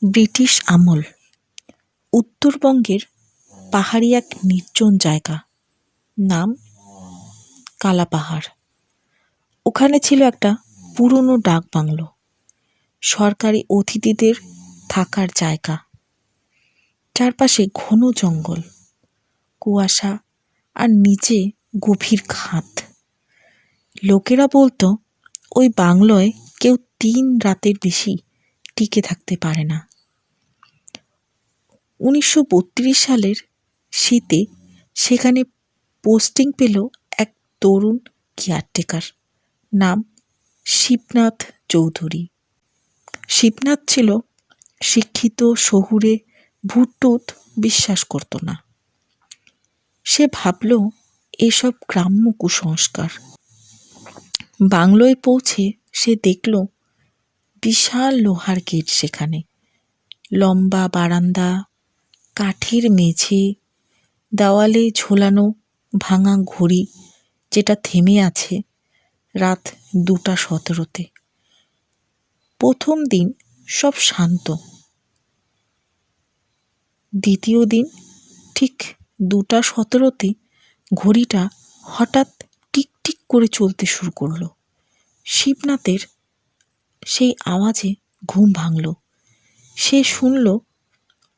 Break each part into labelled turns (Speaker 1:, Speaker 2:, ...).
Speaker 1: British আমল, উত্তরবঙ্গের পাহাড়ি এক নির্জন জায়গা, নাম কালাপাহাড়। ওখানে ছিল একটা পুরনো ডাক বাংলো, সরকারি অতিথিদের থাকার জায়গা। চারপাশে ঘন জঙ্গল, কুয়াশা আর নিচে গভীর খাদ। লোকেরা বলতো ওই বাংলোয় কেউ 3 রাতের বেশি টিকে থাকতে পারে না। 1932 সালের শীতে সেখানে পোস্টিং পেল এক তরুণ কেয়ারটেকার, নাম শিবনাথ চৌধুরী। শিবনাথ ছিল শিক্ষিত, শহুরে, ভূত বিশ্বাস করত না। সে ভাবল এসব গ্রাম্য কুসংস্কার। বাংলোয় পৌঁছে সে দেখল বিশাল লোহার গেট, সেখানে লম্বা বারান্দা, কাঠের মেঝে, দেওয়ালে ঝোলানো ভাঙা ঘড়ি যেটা থেমে আছে রাত 2:17। প্রথম দিন সব শান্ত। দ্বিতীয় দিন ঠিক 2:17 ঘড়িটা হঠাৎ টিকটিক করে চলতে শুরু করলো। শিবনাথের সেই আওয়াজে ঘুম ভাঙল। সে শুনল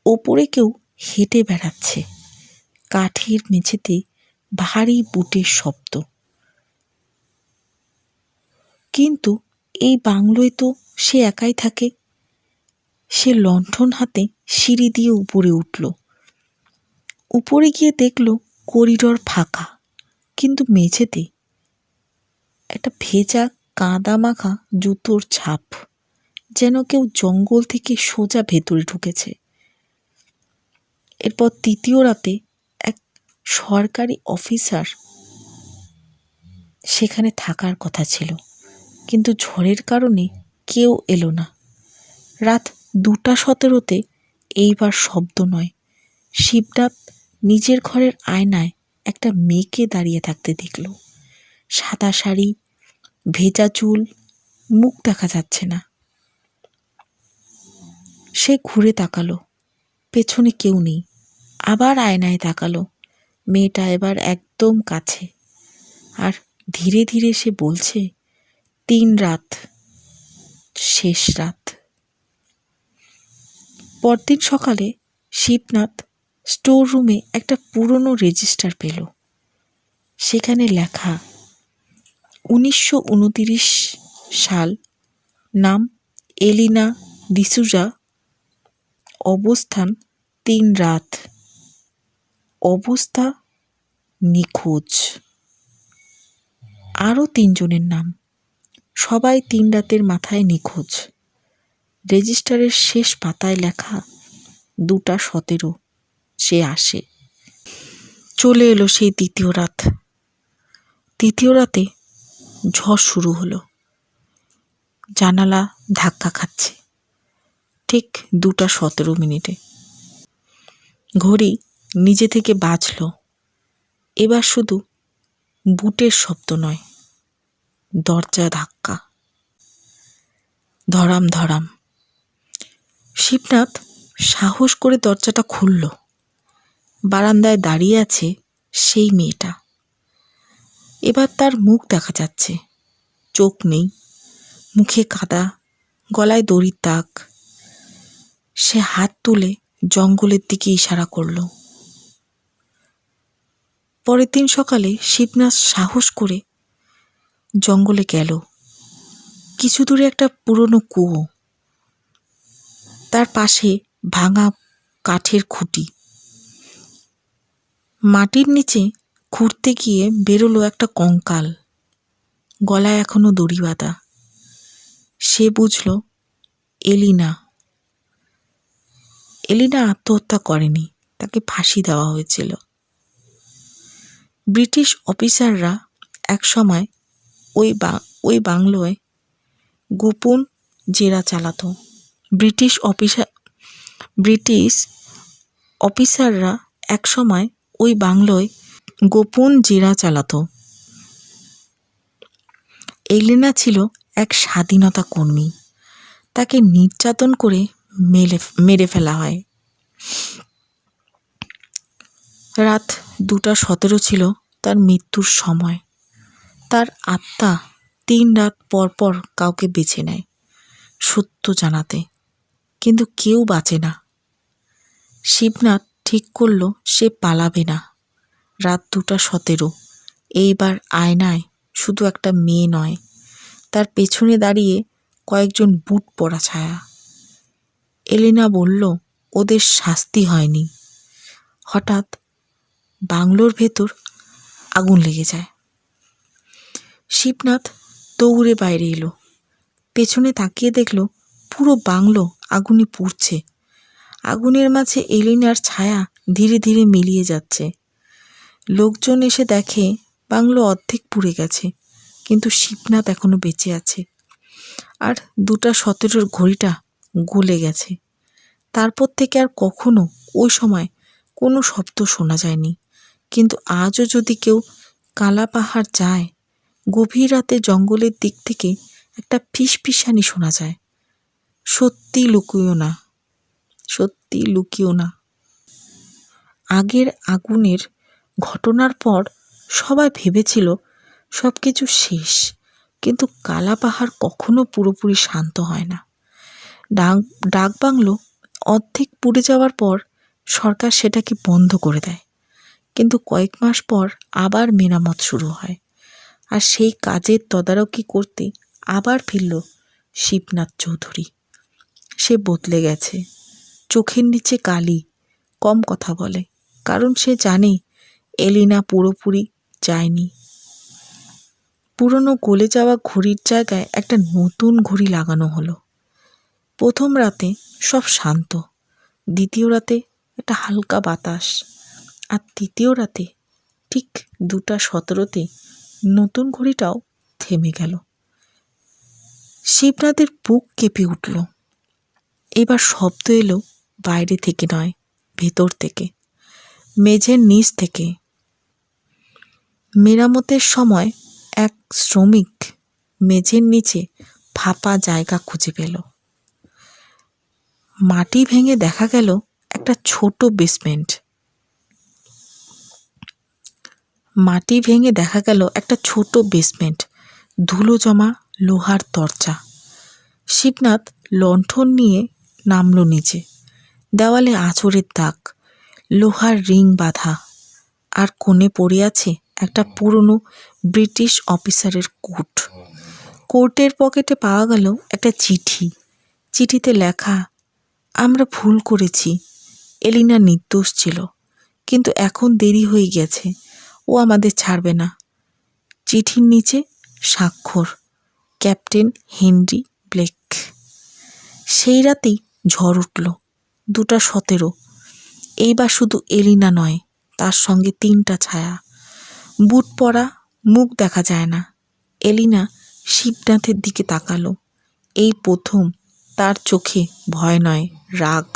Speaker 1: ওপরে কেউ হেঁটে বেড়াচ্ছে, কাঠের মেঝেতে ভারী বুটের শব্দ। কিন্তু এই বাংলোয় তো সে একাই থাকে। সে লণ্ঠন হাতে সিঁড়ি দিয়ে উপরে উঠল। উপরে গিয়ে দেখল করিডর ফাঁকা, কিন্তু মেঝেতে একটা ভেজা কাদা মাখা জুতোর ছাপ, যেন কেউ জঙ্গল থেকে সোজা ভেতরে ঢুকেছে। এরপর তৃতীয় রাতে এক সরকারি অফিসার সেখানে থাকার কথা ছিল, কিন্তু ঝড়ের কারণে কেউ এলো না। রাত 2:17 এইবার শব্দ নয়, শিবনাথ নিজের ঘরের আয়নায় একটা মেয়েকে দাঁড়িয়ে থাকতে দেখল। সাদা শাড়ি, ভেজা চুল, মুখ দেখা যাচ্ছে না। সে ঘুরে তাকালো, পেছনে কেউ নেই। আবার আয়নায় তাকালো, মেয়েটা এবার একদম কাছে। আর ধীরে ধীরে সে বলছে, 3 রাত, শেষ রাত। পরদিন সকালে শিবনাথ স্টোর রুমে একটা পুরনো রেজিস্টার পেল। সেখানে লেখা 1929 সাল, নাম এলিনা ডিসুজা, অবস্থান 3 রাত, অবস্থা নিখোঁজ। আরও 3 জনের নাম, সবাই 3 রাতের মাথায় নিখোঁজ। রেজিস্টারের শেষ পাতায় লেখা 2:17 সে আসে। চলে এলো সেই দ্বিতীয় রাত। তৃতীয় রাতে ঝড় শুরু হলো। জানালা ধাক্কা খাচ্ছে। ঠিক 2:17। ঘড়ি নিজে থেকে বাজল। এবার শুধু বুটের শব্দ নয়, দরজা ধাক্কা, ধরাম ধরাম। শিবনাথ সাহস করে দরজাটা খুলল। বারান্দায় দাঁড়িয়ে আছে সেই মেয়েটা। এবার তার মুখ দেখা যাচ্ছে, চোখ নেই, মুখে কাদা, গলায় দড়ির দাগ। সে হাত তুলে জঙ্গলের দিকে ইশারা করল। পরের দিন সকালে শিবনাথ সাহস করে জঙ্গলে গেল। কিছু দূরে একটা পুরনো কুয়ো, তার পাশে ভাঙা কাঠের খুঁটি। মাটির নিচে খুঁড়তে গিয়ে বেরোলো একটা কঙ্কাল, গলায় এখনো দড়ি বাঁধা। সে বুঝল এলিনা আত্মহত্যা করেনি, তাকে ফাঁসি দেওয়া হয়েছিল। ব্রিটিশ অফিসাররা একসময় ওই বাংলোয় গোপন জেরা চালাতো। ব্রিটিশ অফিসাররা একসময় ওই বাংলোয় গোপন জেরা চালাতো। এলিনা ছিল এক স্বাধীনতা কর্মী। তাকে নির্যাতন করে মেরে ফেলা হয়। রাত 2:17 ছিল তার মৃত্যুর সময়। তার আত্মা 3 রাত পর পর কাউকে বেছে নেয় সত্য জানাতে, কিন্তু কেউ বাঁচে না। শিবনাথ ঠিক করল সে পালাবে না। রাত 2:17, এইবার আয়নায় শুধু একটা মেয়ে নয়, তার পেছনে দাঁড়িয়ে কয়েকজন বুট পরা ছায়া। এলিনা বলল, ওদের শাস্তি হয়নি। হঠাৎ বাংলোর ভেতর আগুন লেগে যায়। শিবনাথ দৌড়ে বাইরে এলো। পেছনে তাকিয়ে দেখল পুরো বাংলো আগুনে পুড়ছে। আগুনের মাঝে এলিনার ছায়া ধীরে ধীরে মিলিয়ে যাচ্ছে। লোকজন এসে দেখে বাংলো অর্ধেক পুড়ে গেছে, কিন্তু শিবনাথ এখনো বেঁচে আছে। আর 2:17 ঘড়িটা গলে গেছে। তারপর থেকে আর কখনো ওই সময় কোনো শব্দ শোনা যায়নি। কিন্তু আজও যদি কেউ কালা পাহাড় যায়, গভীর রাতে জঙ্গলের দিক থেকে একটা ফিসফিসানি শোনা যায়। সত্যি লুকিও না, সত্যি লুকিও না। আগের আগুনের ঘটনার পর সবাই ভেবেছিল সব কিছু শেষ, কিন্তু কালা পাহাড় কখনো পুরোপুরি শান্ত হয় না। ডাকবাংলো অর্ধেক পুড়ে যাওয়ার পর সরকার সেটাকে বন্ধ করে দেয়, কিন্তু কয়েক মাস পর আবার মেরামত শুরু হয়। আর সেই কাজের তদারকি করতে আবার ফিরল শিবনাথ চৌধুরী। সে বদলে গেছে, চোখের নিচে কালি, কম কথা বলে, কারণ সে জানে এলিনা পুরোপুরি যায়নি। পুরনো গলে যাওয়া ঘড়ির জায়গায় একটা নতুন ঘড়ি লাগানো হলো। প্রথম রাতে সব শান্ত, দ্বিতীয় রাতে একটা হালকা বাতাস, আর তৃতীয় রাতে ঠিক 2:17 নতুন ঘড়িটাও থেমে গেল। শিবনাথের বুক কেঁপে উঠল। এবার শব্দ এলো বাইরে থেকে নয়, ভেতর থেকে, মেঝের নিচ থেকে। মেরামতের সময় এক শ্রমিক মেঝের নিচে ফাঁপা জায়গা খুঁজে পেল। মাটি ভেঙে দেখা গেল একটা ছোট বেসমেন্ট। ধুলো জমা লোহার দরজা। শিবনাথ লণ্ঠন নিয়ে নামল নিচে। দেওয়ালে আঁচড়ের দাগ, লোহার রিং বাঁধা, আর কোণে পড়ে আছে একটা পুরনো ব্রিটিশ অফিসারের কোট। কোটের পকেটে পাওয়া গেল একটা চিঠি। চিঠিতে লেখা, আমরা ভুল করেছি, এলিনা নির্দোষ ছিল, কিন্তু এখন দেরি হয়ে গেছে, ও আমাদের ছাড়বে না। চিঠির নিচে স্বাক্ষর, ক্যাপ্টেন হেনরি ব্লেক। সেই রাতেই ঝড় উঠল। 2:17। এইবার শুধু এলিনা নয়, তার সঙ্গে 3টা ছায়া। বুট পরা, মুখ দেখা যায় না। এলিনা শিবনাথের দিকে তাকালো। এই প্রথম তার চোখে ভয় নয়, রাগ।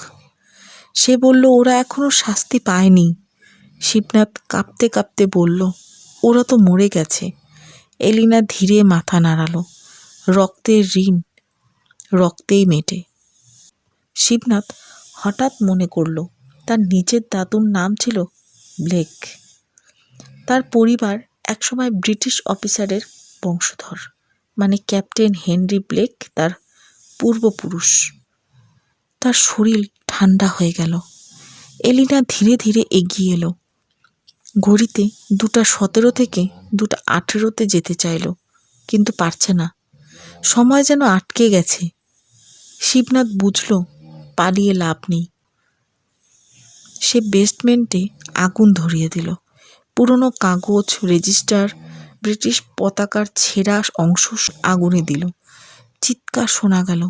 Speaker 1: সে বলল, ওরা এখনো শাস্তি পায়নি। শিবনাথ কাঁপতে কাঁপতে বলল, ওরা তো মরে গেছে। এলিনা ধীরে মাথা নাড়ালো। রক্তের ঋণ রক্তেই মেটে। শিবনাথ হঠাৎ মনে করল তার নিজের দাদুর নাম ছিল ব্লেক। তার পরিবার একসময় ব্রিটিশ অফিসারের বংশধর, মানে ক্যাপ্টেন হেনরি ব্লেক তার পূর্বপুরুষ। তার শরীর ঠান্ডা হয়ে গেল। এলিনা ধীরে ধীরে এগিয়ে এলো। ঘড়িতে 2:17 থেকে 2:18 যেতে চাইল, কিন্তু পারছে না। সময় যেন আটকে গেছে। শিবনাথ বুঝল পালিয়ে লাভ নেই। সে বেসমেন্টে আগুন ধরিয়ে দিল। পুরনো কাগজ, রেজিস্টার, ব্রিটিশ পতাকার ছেঁড়া অংশ আগুনে দিল। চিৎকার শোনা গেল।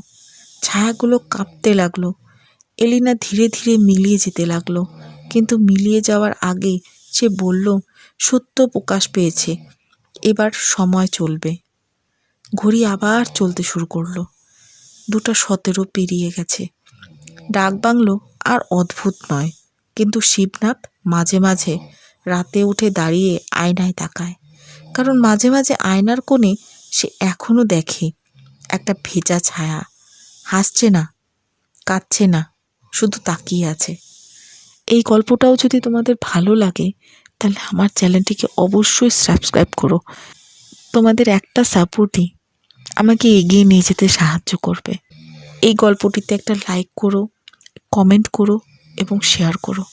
Speaker 1: ছায়াগুলো কাঁপতে লাগলো। এলিনা ধীরে ধীরে মিলিয়ে যেতে লাগলো, কিন্তু মিলিয়ে যাওয়ার আগে সে বলল, সত্য প্রকাশ পেয়েছে, এবার সময় চলবে। ঘড়ি আবার চলতে শুরু করলো। 2:17 পেরিয়ে গেছে। ডাকবাংলো আর অদ্ভুত নয়, কিন্তু শিবনাথ মাঝে মাঝে রাতে উঠে দাঁড়িয়ে আয়নায় তাকায়। কারণ মাঝে মাঝে আয়নার কোণে সে এখনো দেখে একটা ভেজা ছায়া। হাসছে না, কাঁদছে না, শুধু তাকিয়ে আছে। এই গল্পটাও যদি তোমাদের ভালো লাগে তাহলে আমার চ্যানেলটিকে অবশ্যই সাবস্ক্রাইব করো। তোমাদের একটা সাপোর্টই আমাকে এগিয়ে নিয়ে যেতে সাহায্য করবে। এই গল্পটিতে একটা লাইক করো, কমেন্ট করো এবং শেয়ার করো।